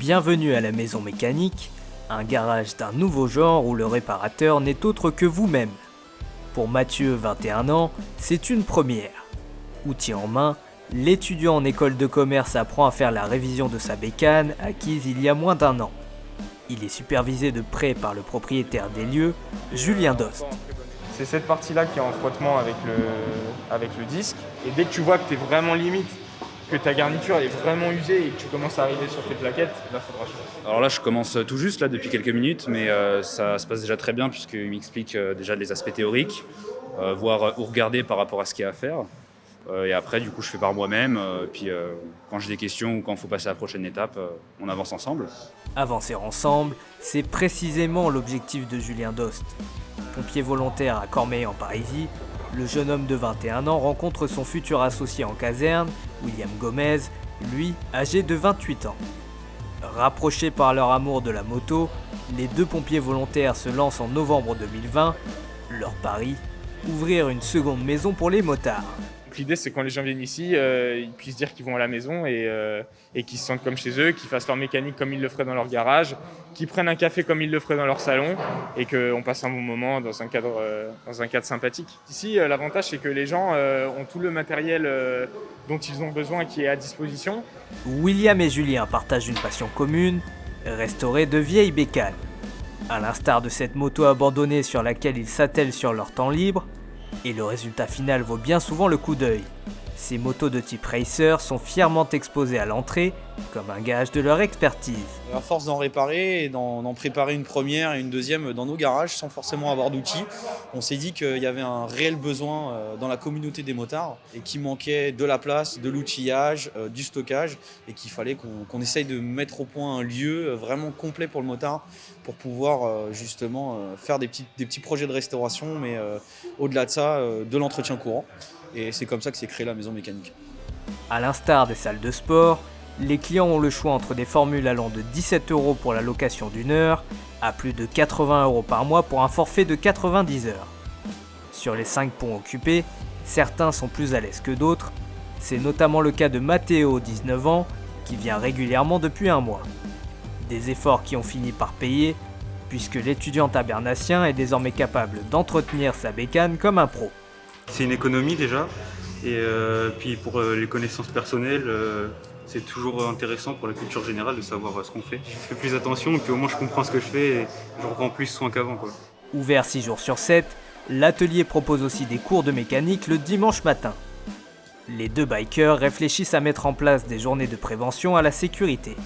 Bienvenue à la maison mécanique, un garage d'un nouveau genre où le réparateur n'est autre que vous-même. Pour Mathieu, 21 ans, c'est une première. Outil en main, l'étudiant en école de commerce apprend à faire la révision de sa bécane acquise il y a moins d'1 an. Il est supervisé de près par le propriétaire des lieux, Julien Dost. C'est cette partie-là qui est en frottement avec le disque. Et dès que tu vois que tu es vraiment limite, que ta garniture est vraiment usée et que tu commences à arriver sur tes plaquettes, là, il faudra changer. Alors là, je commence tout juste là, depuis quelques minutes, mais ça se passe déjà très bien puisqu'il m'explique déjà les aspects théoriques, voir où regarder par rapport à ce qu'il y a à faire. Et après, du coup, je fais par moi-même. Puis quand j'ai des questions ou quand il faut passer à la prochaine étape, on avance ensemble. Avancer ensemble, c'est précisément l'objectif de Julien Dost. Pompier volontaire à Cormeilles en Parisis, le jeune homme de 21 ans rencontre son futur associé en caserne, William Gomez, lui âgé de 28 ans. Rapprochés par leur amour de la moto, les deux pompiers volontaires se lancent en novembre 2020. Leur pari, ouvrir une seconde maison pour les motards. Donc, l'idée, c'est quand les gens viennent ici, ils puissent dire qu'ils vont à la maison et qu'ils se sentent comme chez eux, qu'ils fassent leur mécanique comme ils le feraient dans leur garage, qu'ils prennent un café comme ils le feraient dans leur salon et qu'on passe un bon moment dans un cadre sympathique. Ici, l'avantage, c'est que les gens ont tout le matériel dont ils ont besoin qui est à disposition. William et Julien partagent une passion commune, restaurer de vieilles bécanes. À l'instar de cette moto abandonnée sur laquelle ils s'attellent sur leur temps libre, et le résultat final vaut bien souvent le coup d'œil. Ces motos de type racer sont fièrement exposées à l'entrée comme un gage de leur expertise. À force d'en réparer et d'en préparer une première et une deuxième dans nos garages sans forcément avoir d'outils, on s'est dit qu'il y avait un réel besoin dans la communauté des motards et qu'il manquait de la place, de l'outillage, du stockage et qu'il fallait qu'on essaye de mettre au point un lieu vraiment complet pour le motard pour pouvoir justement faire des petits projets de restauration, mais au-delà de ça, de l'entretien courant. Et c'est comme ça que s'est créée la maison mécanique. À l'instar des salles de sport, les clients ont le choix entre des formules allant de 17 € pour la location d'une heure à plus de 80 € par mois pour un forfait de 90 heures. Sur les 5 ponts occupés, certains sont plus à l'aise que d'autres. C'est notamment le cas de Matteo, 19 ans, qui vient régulièrement depuis 1 mois. Des efforts qui ont fini par payer, puisque l'étudiant tabernassien est désormais capable d'entretenir sa bécane comme un pro. C'est une économie déjà, et puis pour les connaissances personnelles, c'est toujours intéressant pour la culture générale de savoir ce qu'on fait. Je fais plus attention, et puis au moins je comprends ce que je fais et je reprends plus soin qu'avant, quoi. Ouvert 6 jours sur 7, l'atelier propose aussi des cours de mécanique le dimanche matin. Les deux bikers réfléchissent à mettre en place des journées de prévention à la sécurité.